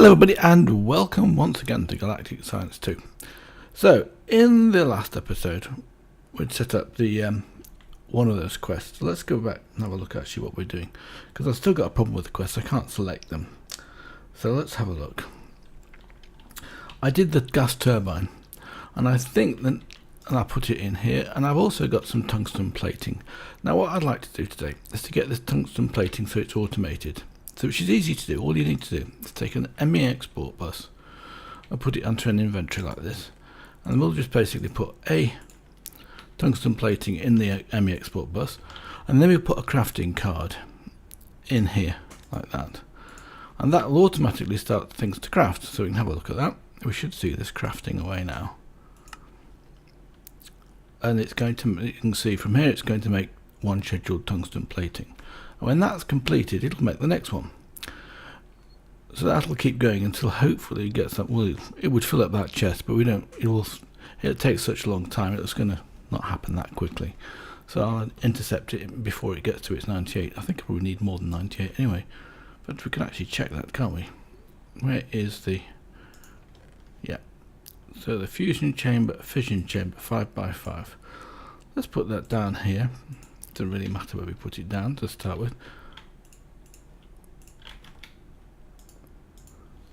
Hello everybody and welcome once again to Galactic Science 2. So in the last episode we'd set up the one of those quests. So let's go back and have a look actually what we're doing, because I've still got a problem with the quests. I can't select them. So let's have a look. I did the gas turbine and I think that, and I put it in here, and I've also got some tungsten plating. Now what I'd like to do today is to get this tungsten plating so it's automated. So which is easy to do. All you need to do is take an ME export bus and put it onto an inventory like this, and we'll just basically put a tungsten plating in the ME export bus, and then we put a crafting card in here like that, and that will automatically start things to craft. So we can have a look at that. We should see this crafting away now, and it's going to, you can see from here, it's going to make one scheduled tungsten plating. And when that's completed, it'll make the next one. So that'll keep going until hopefully it gets up. Well, it would fill up that chest, but we don't. It takes such a long time. It's going to not happen that quickly. So I'll intercept it before it gets to its 98. I think I probably need more than 98 anyway. But we can actually check that, can't we? Where is the? Yeah. So the fusion chamber, fission chamber, 5x5. Let's put that down here. Doesn't really matter where we put it down to start with,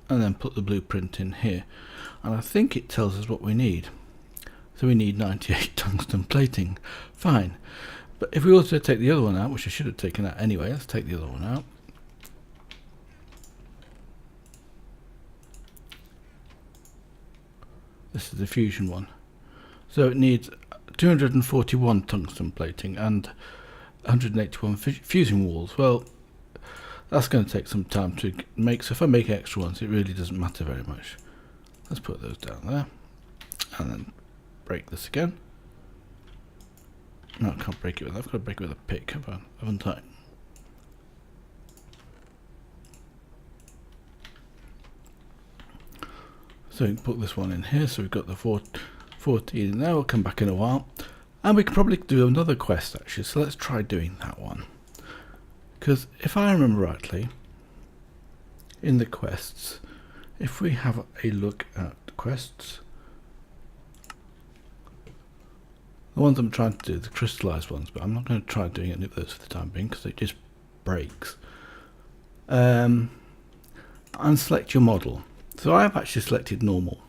and then put the blueprint in here, and I think it tells us what we need. So we need 98 tungsten plating. Fine, but if we also take the other one out, which I should have taken out anyway, let's take the other one out. This is the fusion one, so it needs 241 tungsten plating and 181 fusing walls. Well, that's going to take some time to make, so if I make extra ones it really doesn't matter very much. Let's put those down there and then break this again. No, I can't break it with, I've got to break it with a pick, haven't I? So we can put this one in here, so we've got the 14 in there. We'll come back in a while, and we can probably do another quest actually, so let's try doing that one, because if I remember rightly, in the quests, if we have a look at quests, the ones I'm trying to do, the crystallized ones, but I'm not going to try doing any of those for the time being because it just breaks. And select your model. So I have actually selected normal,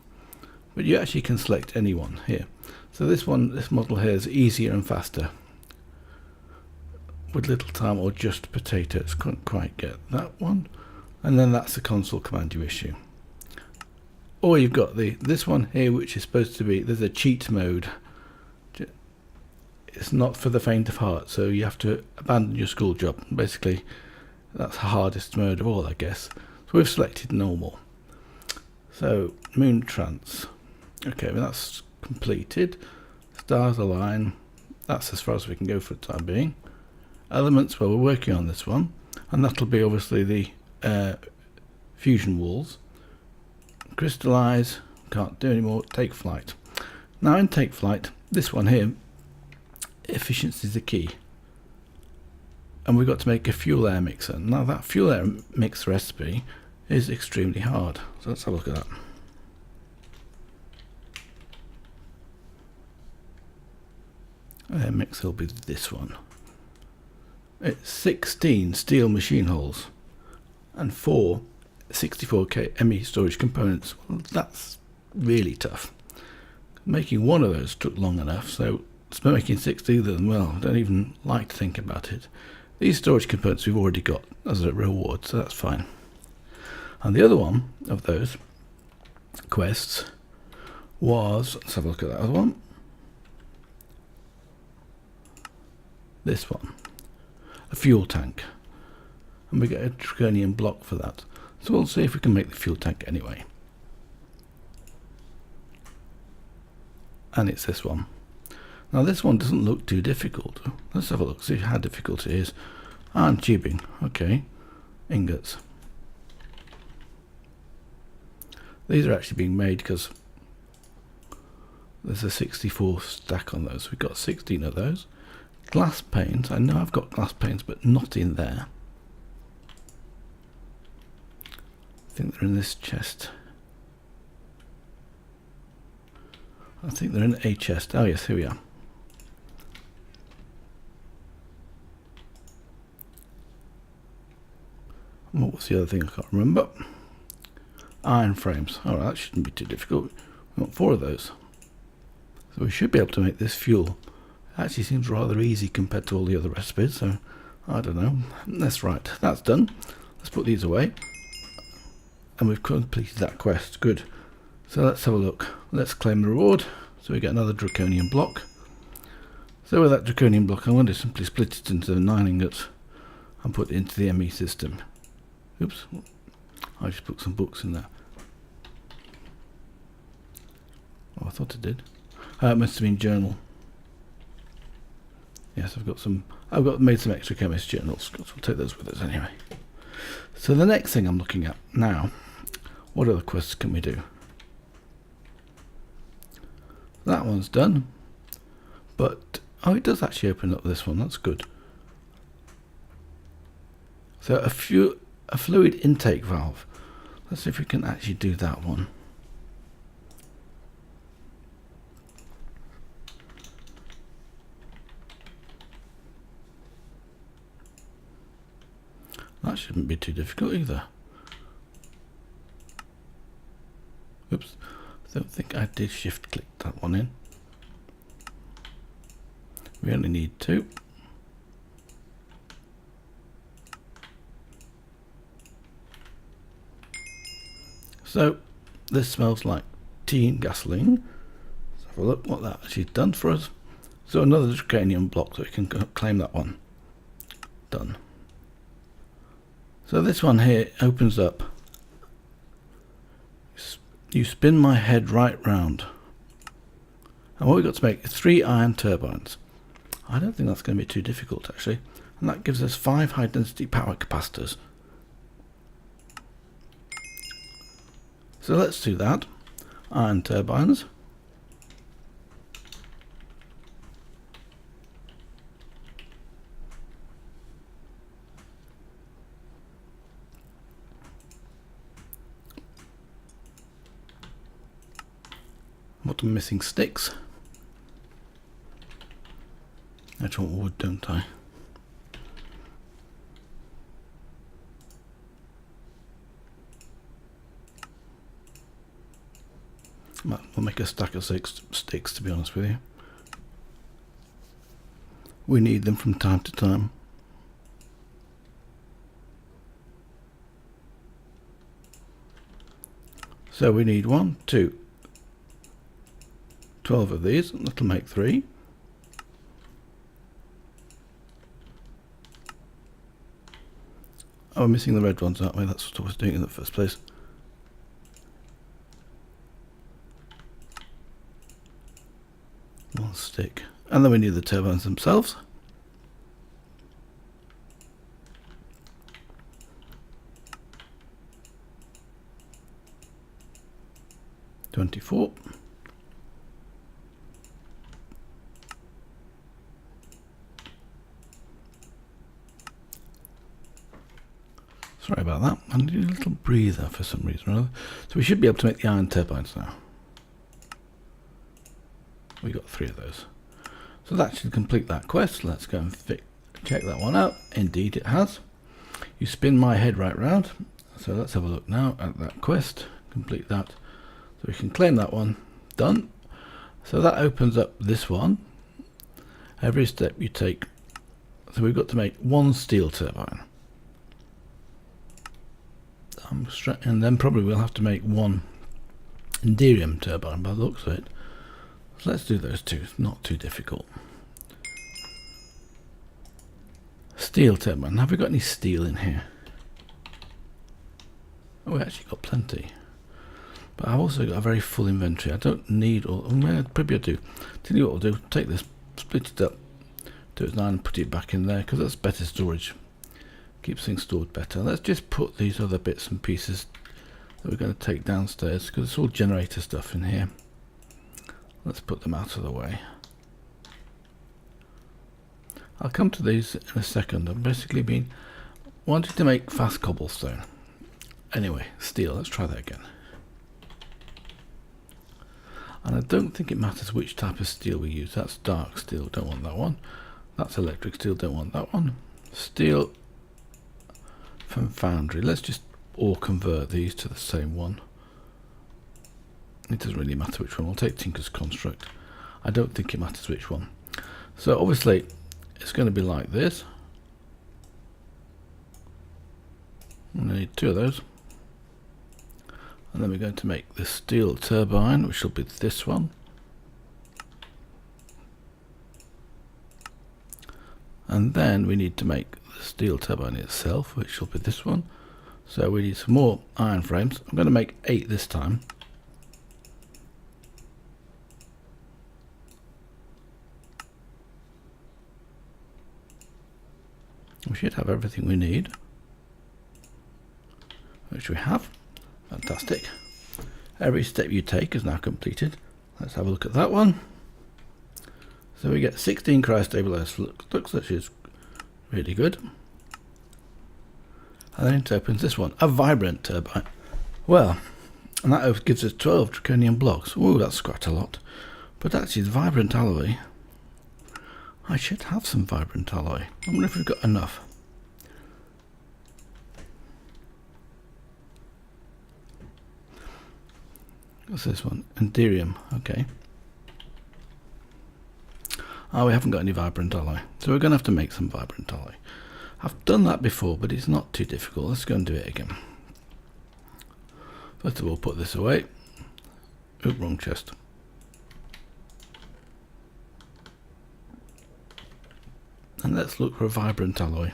but you actually can select any one here. So this one, this model here is easier and faster with little time, or just potatoes. Couldn't quite get that one. And then that's the console command you issue. Or you've got this one here, which is supposed to be, there's a cheat mode. It's not for the faint of heart, so you have to abandon your school job. Basically, that's the hardest mode of all, I guess. So we've selected normal. So moon trance. Okay, well that's completed. Stars align. That's as far as we can go for the time being. Elements, well, we're working on this one, and that'll be obviously the fusion walls. Crystallize, can't do anymore. Take flight. Now in take flight, this one here, efficiency is the key, and we've got to make a fuel air mixer. Now that fuel air mix recipe is extremely hard, so let's have a look at that. Air mixer will be this one. It's 16 steel machine holes and 4 64K ME storage components. Well, that's really tough. Making one of those took long enough, so making 60 of them, well, I don't even like to think about it. These storage components we've already got as a reward, so that's fine. And the other one of those quests was, let's have a look at that other one. This one, a fuel tank, and we get a draconian block for that. So we'll see if we can make the fuel tank anyway. And it's this one. Now this one doesn't look too difficult. Let's have a look, see how difficult it is. And tubing, okay, ingots. These are actually being made because there's a 64 stack on those. We've got 16 of those. Glass panes, I know I've got glass panes, but not in there. think they're in this chest. I think they're in a chest. Oh yes, here we are. What was the other thing? I can't remember. Iron frames. Alright, that shouldn't be too difficult. We want 4 of those. So we should be able to make this fuel. It actually seems rather easy compared to all the other recipes, so I don't know. That's right. That's done. Let's put these away. And we've completed that quest. Good. So let's have a look. Let's claim the reward. So we get another draconian block. So with that draconian block, I'm going to simply split it into 9 ingots and put it into the ME system. Oops. I just put some books in there. Oh, I thought it did. It must have been journal. Yes, I've made some extra chemist journals. So we'll take those with us anyway. So the next thing I'm looking at now, what other quests can we do? That one's done. But oh, it does actually open up this one. That's good. So a fluid intake valve. Let's see if we can actually do that one. That shouldn't be too difficult either. Oops, I don't think I did shift click that one in. We only need 2. So this smells like tea and gasoline. Let's have a look what that actually done for us. So another draconian block, so we can claim that one. Done. So this one here opens up. You spin my head right round. And what we've got to make is 3 iron turbines. I don't think that's going to be too difficult actually. And that gives us 5 high density power capacitors. So let's do that. Iron turbines. What am missing? Sticks. I just want wood, don't I? We'll make a stack of 6 sticks, to be honest with you. We need them from time to time. So we need 1, 2, 12 of these, and that'll make 3. Oh, we're missing the red ones, aren't we? That's what I was doing in the first place. One stick. And then we need the turbines themselves. $24. Sorry about that. I need a little breather for some reason or other. So we should be able to make the iron turbines now. We got 3 of those. So that should complete that quest. Let's go and check that one out. Indeed it has. You spin my head right round. So let's have a look now at that quest. Complete that. So we can claim that one. Done. So that opens up this one. Every step you take. So we've got to make 1 steel turbine. And then probably we'll have to make 1 Enderium turbine by the looks of it. So let's do those 2, it's not too difficult. Steel turbine, have we got any steel in here? Oh, we actually got plenty. But I've also got a very full inventory. I don't need all, probably I do. Tell you what we'll do, take this, split it up, do it 9 and put it back in there, because that's better storage. Keeps things stored better. Let's just put these other bits and pieces that we're going to take downstairs, because it's all generator stuff in here. Let's put them out of the way. I'll come to these in a second. I've basically been wanting to make fast cobblestone, Anyway, steel, let's try that again. And I don't think it matters which type of steel we use. That's dark steel, don't want that one. That's electric steel, don't want that one. Steel from foundry, let's just all convert these to the same one. It doesn't really matter which one. We'll take Tinker's construct. I don't think it matters which one. So obviously it's going to be like this. I need 2 of those. And then we're going to make the steel turbine, which will be this one. And then we need to make the steel turbine itself, which will be this one. So we need some more iron frames. I'm going to make 8 this time. We should have everything we need, which we have. Fantastic. Every step you take is now completed. Let's have a look at that one. So we get 16 cryostabilized flux, which is really good. And then it opens this one, a vibrant turbine. Well, and that gives us 12 draconian blocks. Ooh, that's quite a lot. But actually, the vibrant alloy, I should have some vibrant alloy. I wonder if we've got enough. What's this one? Enderium, okay. Oh, we haven't got any vibrant alloy, so we're going to have to make some vibrant alloy. I've done that before, but it's not too difficult. Let's go and do it again. First of all, put this away. Oop, wrong chest. And let's look for a vibrant alloy.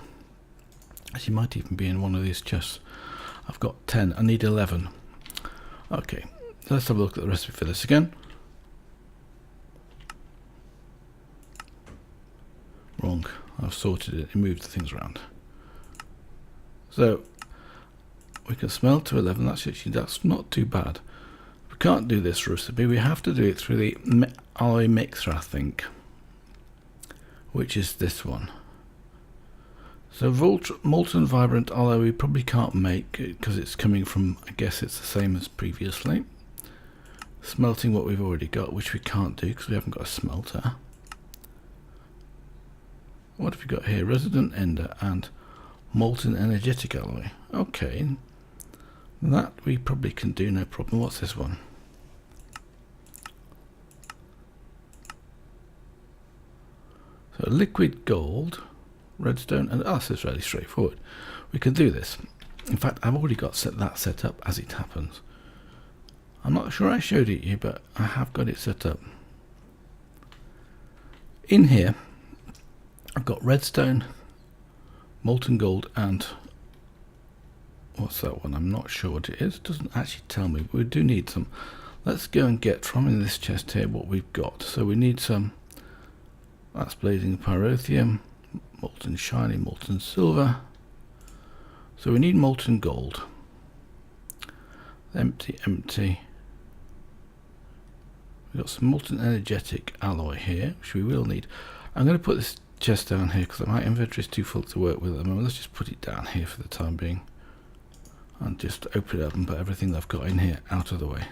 Actually, might even be in one of these chests. I've got 10. I need 11. Okay, let's have a look at the recipe for this again. Wrong. I've sorted it and moved the things around. So we can smelt to 11. That's not too bad. We can't do this recipe. We have to do it through the alloy mixer, I think, which is this one. So molten vibrant alloy we probably can't make because it's coming from, I guess it's the same as previously. Smelting what we've already got, which we can't do because we haven't got a smelter. What have we got here? Resident ender and molten energetic alloy. Okay, that we probably can do, no problem. What's this one? So liquid gold, redstone, and this is really straightforward. We can do this. In fact, I've already got that set up as it happens. I'm not sure I showed it you, but I have got it set up. In here, I've got redstone, molten gold, and what's that one? I'm not sure what it is. It doesn't actually tell me, but we do need some. Let's go and get from in this chest here what we've got. So we need some, that's blazing pyrotheum, molten shiny, molten silver. So we need molten gold. Empty, empty. We've got some molten energetic alloy here, which we will need. I'm going to put this chest down here because my inventory is too full to work with at the moment. Let's just put it down here for the time being and just open it up and put everything that I've got in here out of the way.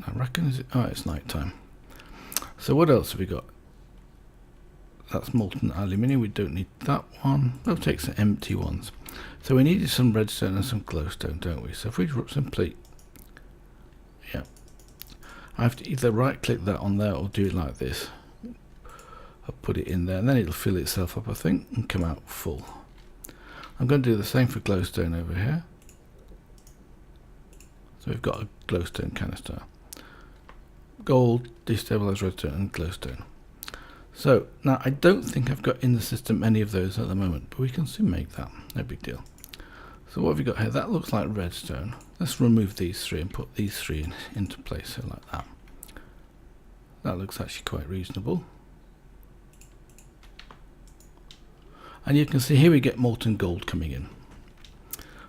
I reckon it's night time. So what else have we got? That's molten aluminium. We don't need that one. We'll take some empty ones. So we needed some redstone and some glowstone, don't we? So if we simply, yeah, I have to either right click that on there or do it like this. I'll put it in there and then it'll fill itself up, I think, and come out full. I'm going to do the same for glowstone over here. So we've got a glowstone canister. Gold, destabilized redstone and glowstone. So now I don't think I've got in the system any of those at the moment, but we can soon make that, no big deal. So what have we got here? That looks like redstone. Let's remove these three and put these three into place, so like that. That looks actually quite reasonable. And you can see here we get molten gold coming in.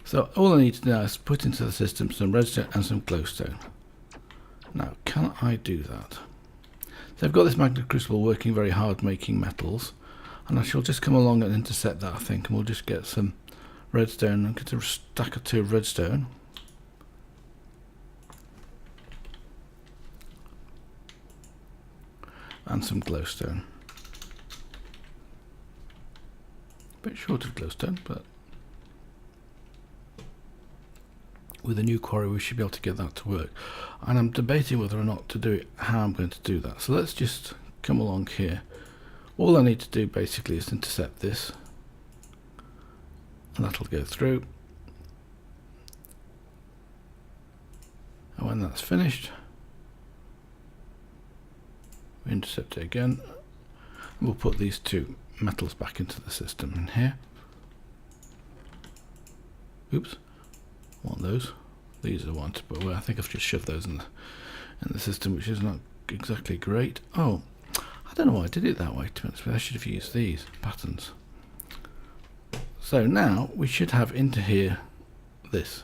So all I need to do now is put into the system some redstone and some glowstone. Now can I do that? So I've got this magnet crucible working very hard making metals, and I shall just come along and intersect that, I think, and we'll just get some redstone, and get a stack or two of redstone. And some glowstone. A bit short of glowstone, but with a new quarry we should be able to get that to work. And I'm debating whether or not to do it, how I'm going to do that. So let's just come along here. All I need to do basically is intercept this, and that'll go through. And when that's finished, we intercept it again, and we'll put these two metals back into the system in here. Oops, I want those. These are the ones, but I think I've just shoved those in the system, which is not exactly great. Oh, I don't know why I did it that way, to be honest with you. I should have used these patterns. So now we should have into here this.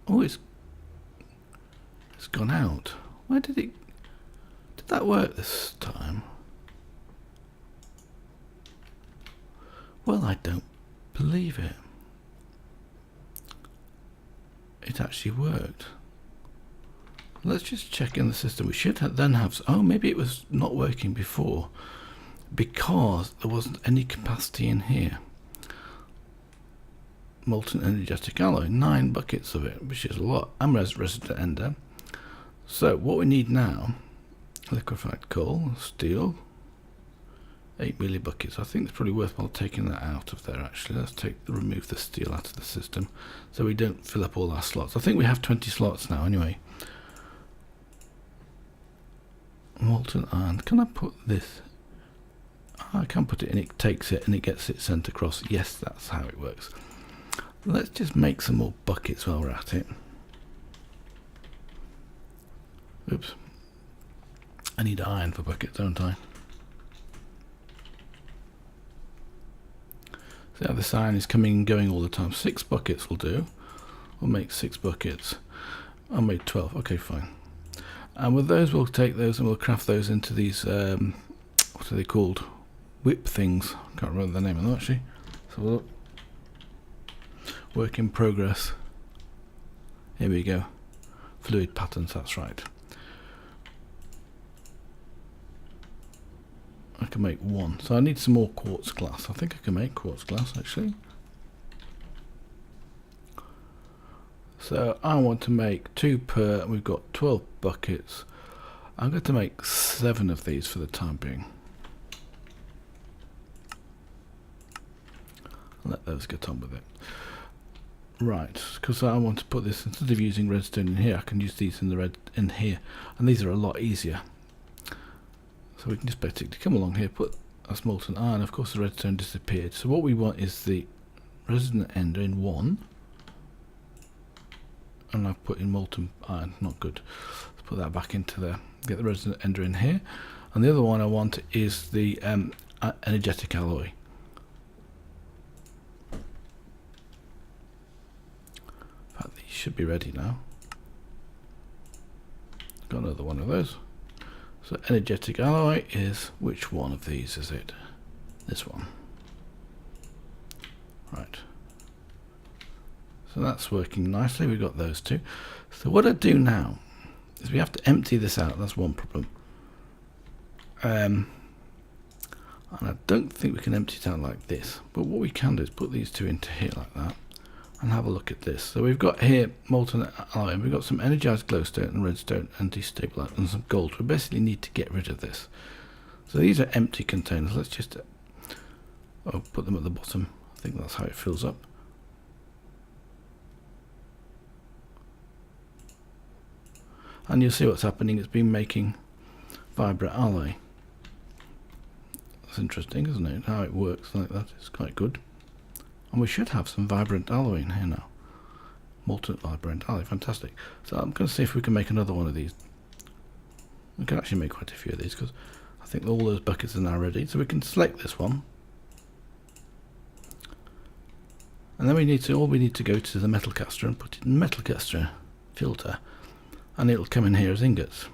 Oh, it's gone out. Where did it? Did that work this time? Well, I don't believe it. It actually worked. Let's just check in the system. We should then have. Oh, maybe it was not working before because there wasn't any capacity in here. Molten energetic alloy, 9 buckets of it, which is a lot. And resident ender. So what we need now: liquefied coal, steel, 8 millibuckets. I think it's probably worthwhile taking that out of there. Actually, let's remove the steel out of the system so we don't fill up all our slots. I think we have 20 slots now anyway. Molten iron. Can I put this? Oh, I can put it in. It takes it and it gets it sent across. Yes, that's how it works. Let's just make some more buckets while we're at it. Oops. I need iron for buckets, don't I? So yeah, this iron is coming and going all the time. 6 buckets will do. We'll make 6 buckets. I'll make 12. Okay, fine. And with those, we'll take those and we'll craft those into these, what are they called? Whip things. Can't remember the name of them actually. So we'll look. Work in progress. Here we go. Fluid patterns, that's right. I can make 1. So I need some more quartz glass. I think I can make quartz glass actually. So I want to make 2 per, we've got 12 buckets. I'm going to make 7 of these for the time being. Let those get on with it. Right, because I want to put this, instead of using redstone in here, I can use these in the red in here, and these are a lot easier. So we can just basically come along here, put a molten iron. Of course the redstone disappeared, so what we want is the resident ender in 1, and I've put in molten iron, not good. Let's put that back into there, get the resident ender in here, and the other one I want is the energetic alloy. In fact, these should be ready now. Got another one of those. So energetic alloy is, which one of these is it? This one. Right. So that's working nicely. We've got those two. So what I do now is we have to empty this out. That's one problem. And I don't think we can empty it out like this. But what we can do is put these two into here like that. And have a look at this. So we've got here molten alloy, and we've got some energized glowstone and redstone and destabilized and some gold. We basically need to get rid of this. So these are empty containers. Let's just put them at the bottom. I think that's how it fills up. And you'll see what's happening. It's been making vibrant alloy. That's interesting, isn't it? How it works like that. It's quite good. And we should have some vibrant alloy in here now. Molten vibrant alloy, fantastic. So I'm going to see if we can make another one of these. We can actually make quite a few of these because I think all those buckets are now ready. So we can select this one. And then all we need to go to the metal caster and put it in the metal caster filter. And it'll come in here as ingots.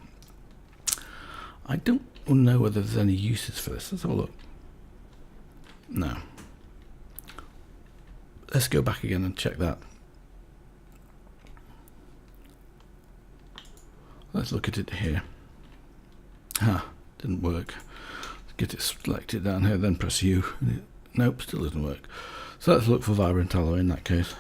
I don't know whether there's any uses for this. Let's have a look. No. let's go back again and check that. Let's look at it here. Didn't work. Get it selected down here, then press U. Nope, still doesn't work. So let's look for vibrant alloy in that case.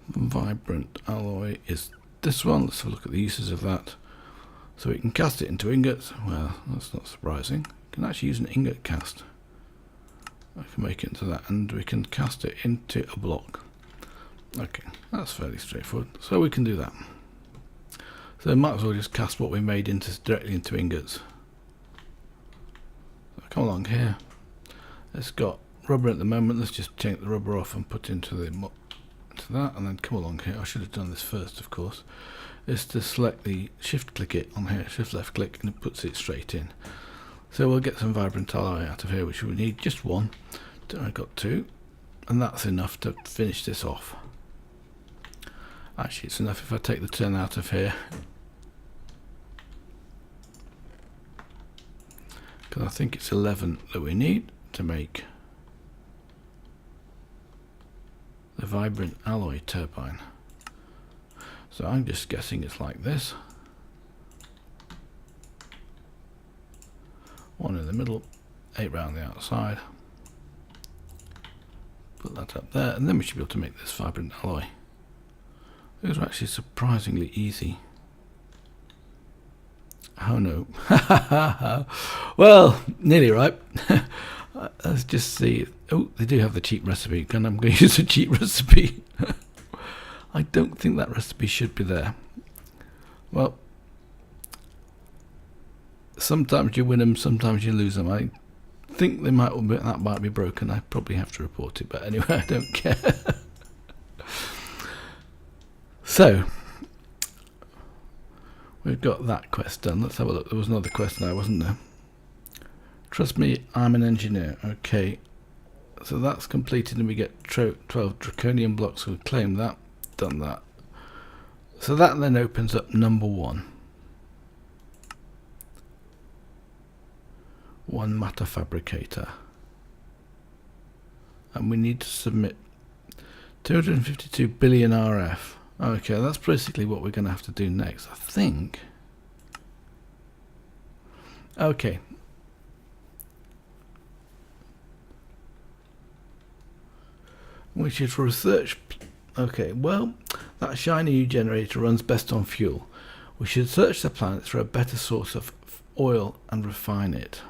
Vibrant alloy is this one. Let's have a look at the uses of that. So we can cast it into ingots. Well, that's not surprising. We can actually use an ingot cast. I can make it into that, and we can cast it into a block. Okay, that's fairly straightforward. So we can do that. So we might as well just cast what we made directly into ingots. So come along here. It's got rubber at the moment. Let's just take the rubber off and put into that, and then come along here. I should have done this first, of course. Is to select the shift click it on here, shift left click, and it puts it straight in. So we'll get some vibrant alloy out of here, which we need just one. I got two, and that's enough to finish this off. Actually, it's enough if I take the 10 out of here, because I think it's 11 that we need to make the vibrant alloy turbine. So I'm just guessing it's like this. One in the middle, 8 round the outside. Put that up there, and then we should be able to make this vibrant alloy. It was actually surprisingly easy. Oh no. Well, nearly right. Let's just see. Oh, they do have the cheap recipe, and I'm going to use a cheap recipe. I don't think that recipe should be there. Well, sometimes you win them, sometimes you lose them. I think that might be broken. I probably have to report it, but anyway, I don't care. So we've got that quest done. Let's have a look. There was another quest now, wasn't there? Trust me, I'm an engineer. Okay, so that's completed, and we get 12 draconian blocks. We've claimed that, done that. So that then opens up number 1. One matter fabricator, and we need to submit 252 billion RF. Okay, that's basically what we're going to have to do next, I think. Okay. Which is for research. Okay, well, that shiny new generator runs best on fuel. We should search the planets for a better source of oil and refine it.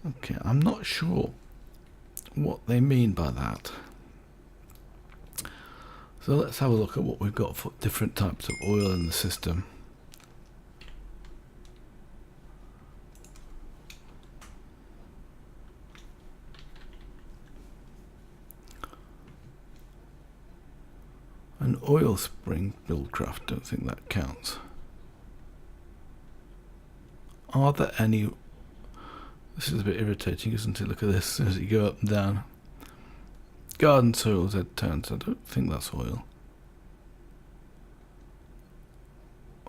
Okay, I'm not sure what they mean by that. So let's have a look at what we've got for different types of oil in the system. An oil spring buildcraft, don't think that counts. Are there any... This is a bit irritating, isn't it? Look at this as you go up and down. Garden soil Z turns. I don't think that's oil.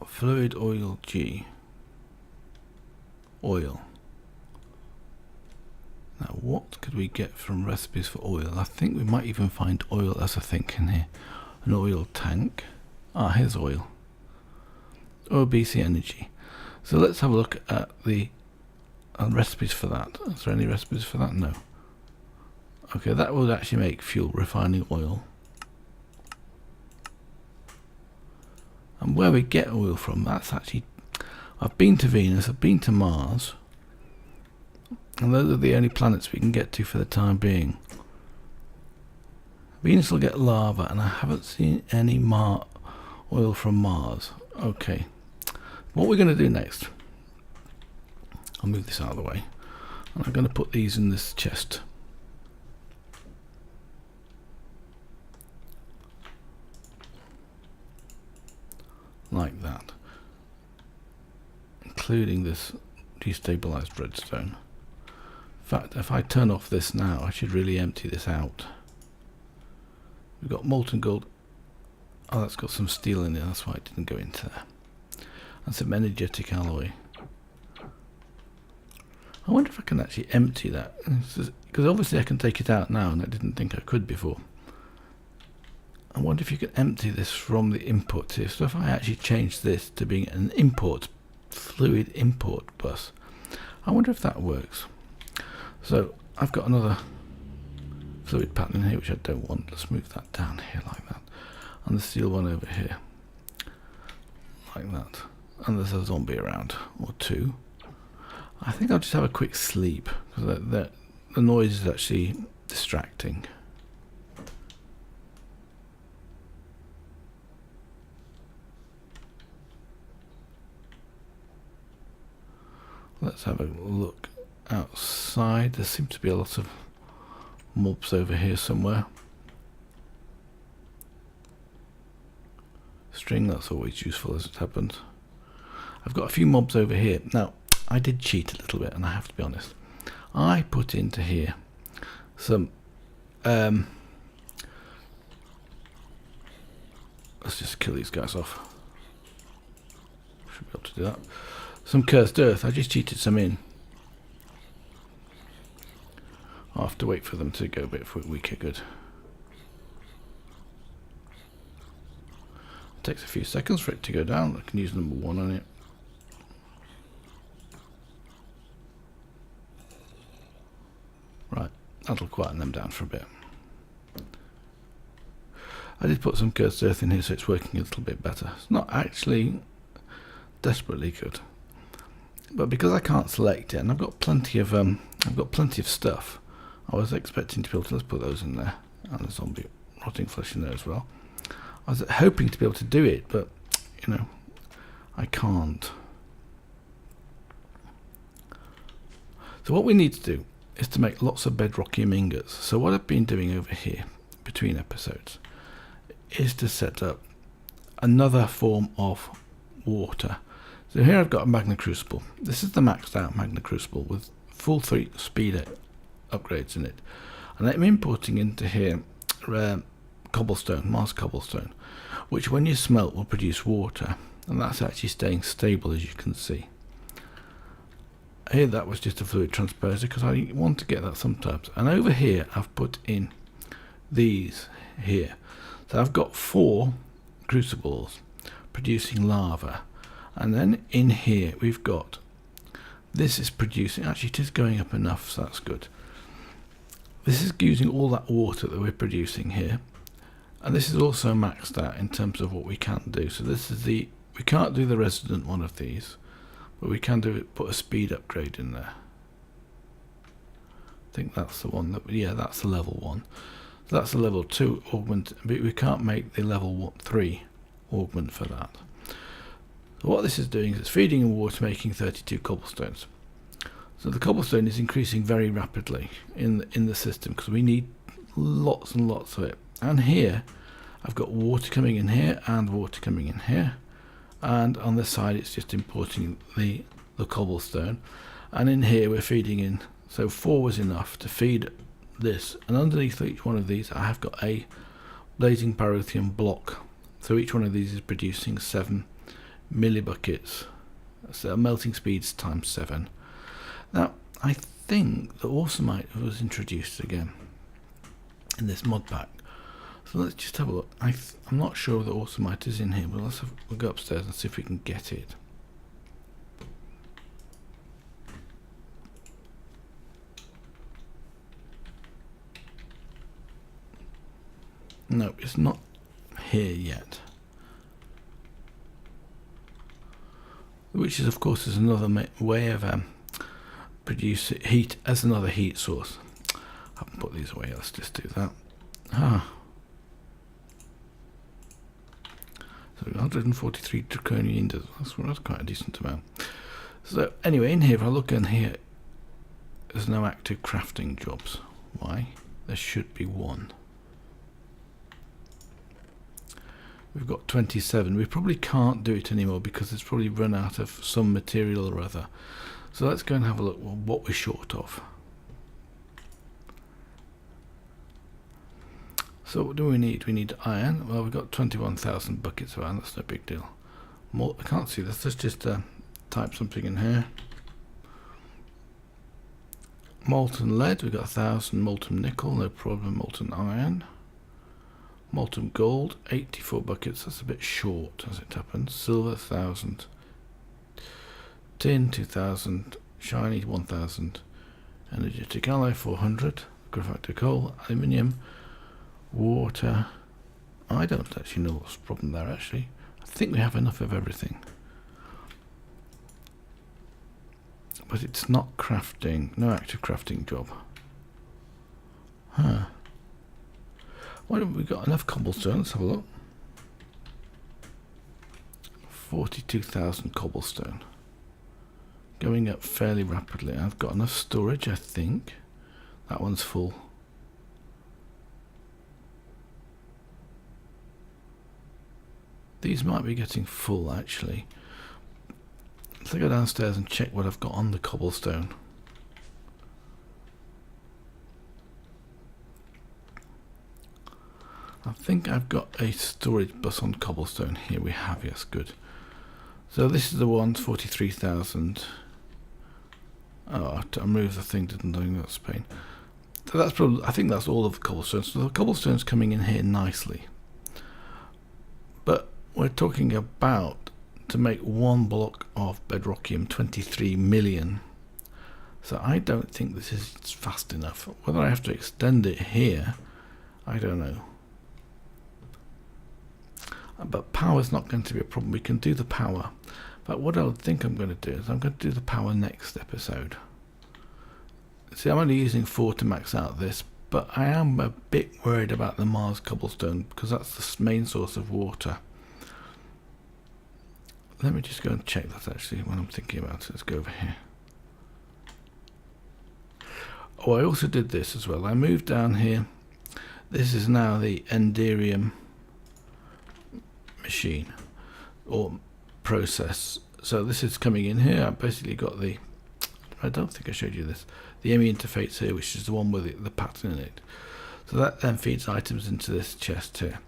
Fluid oil G. Oil. Now what could we get from recipes for oil? I think we might even find oil as a thing in here. An oil tank. Here's oil. OBC energy. So let's have a look at the recipes for that. Is there any recipes for that? No. Okay, that would actually make fuel, refining oil. And where we get oil from, that's actually... I've been to Venus, I've been to Mars, and those are the only planets we can get to for the time being. Venus will get lava, and I haven't seen any oil from Mars. Okay, what we're going to do next... I'll move this out of the way, and I'm going to put these in this chest. Like that, including this destabilized redstone. In fact, if I turn off this now, I should really empty this out. We've got molten gold. Oh, that's got some steel in it, that's why it didn't go into there. And some energetic alloy. I wonder if I can actually empty that, because obviously I can take it out now and I didn't think I could before. I wonder if you can empty this from the input here. So if I actually change this to being an import, fluid import bus, I wonder if that works. So I've got another fluid pattern in here which I don't want. Let's move that down here like that. And the steel one over here like that. And there's a zombie around, or two. I think I'll just have a quick sleep, because the noise is actually distracting. Let's have a look outside. There seems to be a lot of mobs over here somewhere. String, that's always useful as it happens. I've got a few mobs over here. Now, I did cheat a little bit, and I have to be honest. I put into here some let's just kill these guys off. Should be able to do that. Some cursed earth. I just cheated some in. I'll have to wait for them to go a bit weaker. Good. It takes a few seconds for it to go down. I can use number 1 on it. Right, that'll quieten them down for a bit. I did put some cursed earth in here, so it's working a little bit better. It's not actually desperately good, but because I can't select it, and I've got plenty of stuff, I was expecting to be able to, let's put those in there, and a zombie rotting flesh in there as well. I was hoping to be able to do it, but you know, I can't. So what we need to do is to make lots of bedrocky ingots. So what I've been doing over here between episodes is to set up another form of water. So here I've got a magna crucible. This is the maxed out magna crucible with full 3 speed upgrades in it, and I'm importing into here cobblestone, Mars cobblestone, which when you smelt will produce water, and that's actually staying stable, as you can see. Here that was just a fluid transposer because I want to get that sometimes. And over here I've put in these here. So I've got 4 crucibles producing lava, and then in here we've got, this is producing, actually it is going up enough, so that's good. This is using all that water that we're producing here, and this is also maxed out in terms of what we can do. So this is we can't do the resident one of these, but we can do it, put a speed upgrade in there. I think that's the one that, yeah, that's the level 1. So that's a level 2 augment, but we can't make the level 3 augment for that. So what this is doing is it's feeding in water, making 32 cobblestones. So the cobblestone is increasing very rapidly in the system because we need lots and lots of it. And here I've got water coming in here and water coming in here, and on this side it's just importing the cobblestone, and in here we're feeding in, so 4 was enough to feed this, and underneath each one of these I have got a blazing pyrotheum block, so each one of these is producing 7 millibuckets, so melting speeds times 7. Now I think the automite was introduced again in this mod pack, so let's just have a look. I'm not sure the automite is in here, but we'll go upstairs and see if we can get it. No, it's not here yet. Which is, of course, is another way of producing heat as another heat source. I haven't put these away. Let's just do that. So 143 draconian. That's quite a decent amount. So anyway, in here, if I look in here, there's no active crafting jobs. Why? There should be one. We've got 27. We probably can't do it anymore because it's probably run out of some material or other. So let's go and have a look what we're short of. So what do we need? We need iron. Well, we've got 21,000 buckets of iron. That's no big deal. I can't see this. Let's just type something in here. Molten lead, we've got 1,000. Molten nickel, no problem. Molten iron. Molten gold, 84 buckets, that's a bit short as it happens. Silver, 1,000. Tin, 2,000. Shiny, 1,000. Energetic alloy, 400. Graphite coal, aluminium, water. I don't actually know what's the problem there actually. I think we have enough of everything. But it's not crafting, no active crafting job. Huh. Why haven't we got enough cobblestone? Let's have a look. 42,000 cobblestone. Going up fairly rapidly. I've got enough storage, I think. That one's full. These might be getting full actually. Let's go downstairs and check what I've got on the cobblestone. I think I've got a storage bus on cobblestone. Here we have, yes, good. So this is the one, 43,000. Oh, I moved the thing, didn't I? That's pain. So that's probably, I think that's all of the cobblestone. So the cobblestone's coming in here nicely. But we're talking about, to make one block of bedrockium, 23 million. So I don't think this is fast enough. Whether I have to extend it here, I don't know. But power's not going to be a problem. We can do the power. But what I think I'm going to do is I'm going to do the power next episode. See, I'm only using 4 to max out this, but I am a bit worried about the Mars cobblestone because that's the main source of water. Let me just go and check that actually when I'm thinking about it. Let's go over here. Oh, I also did this as well. I moved down here. This is now the Enderium machine or process. So this is coming in here. I've basically got the, I don't think I showed you this, the ME interface here, which is the one with the pattern in it. So that then feeds items into this chest here.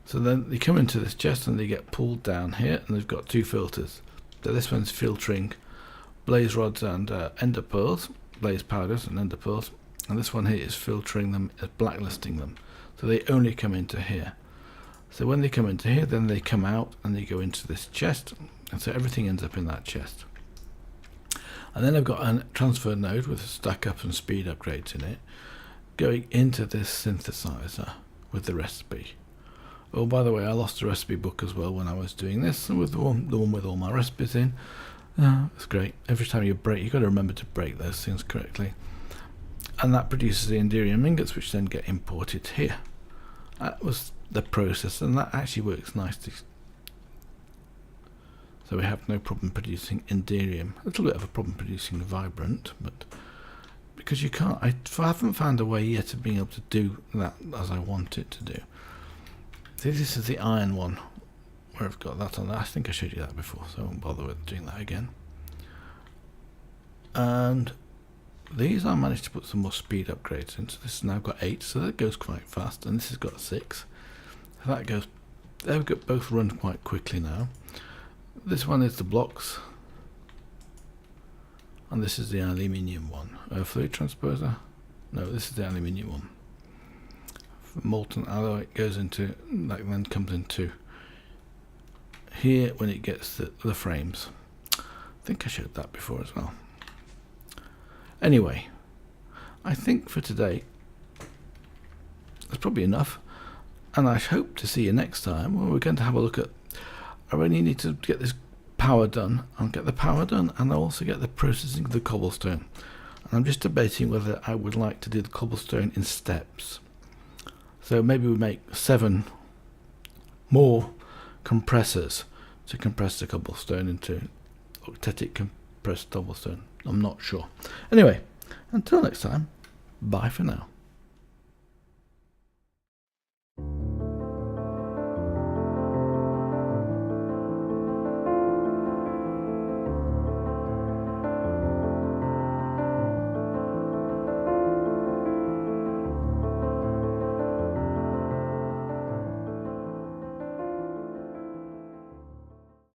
So then they come into this chest and they get pulled down here, and they've got 2 filters. So this one's filtering blaze rods and ender pearls, blaze powders and ender pearls, and this one here is filtering them, blacklisting them. So they only come into here. So when they come into here, then they come out and they go into this chest, and so everything ends up in that chest. And then I've got a transfer node with a stack up and speed upgrades in it, going into this synthesizer with the recipe. Oh, by the way, I lost the recipe book as well when I was doing this, with the one with all my recipes in. It's great. Every time you break, you've got to remember to break those things correctly. And that produces the Enderium ingots, which then get imported here. That was the process, and that actually works nicely. So we have no problem producing Enderium. A little bit of a problem producing Vibrant, but because you can't, I haven't found a way yet of being able to do that as I want it to do. See, this is the iron one, where I've got that on there. I think I showed you that before, so I won't bother with doing that again. And these I managed to put some more speed upgrades in. So this has now got 8, so that goes quite fast, and this has got 6. So that goes, they've got both run quite quickly now. This one is the blocks, and this is the aluminium one. Fluid transposer? No, this is the aluminium one. Molten alloy, it goes into, that then comes into here when it gets the frames. I think I showed that before as well. Anyway, I think for today that's probably enough, and I hope to see you next time when we're going to have a look at, I really need to get this power done. I'll get the power done, and I'll also get the processing of the cobblestone. And I'm just debating whether I would like to do the cobblestone in steps. So maybe we make 7 more compressors to compress the cobblestone into octetic compressed cobblestone. I'm not sure. Anyway, until next time, bye for now.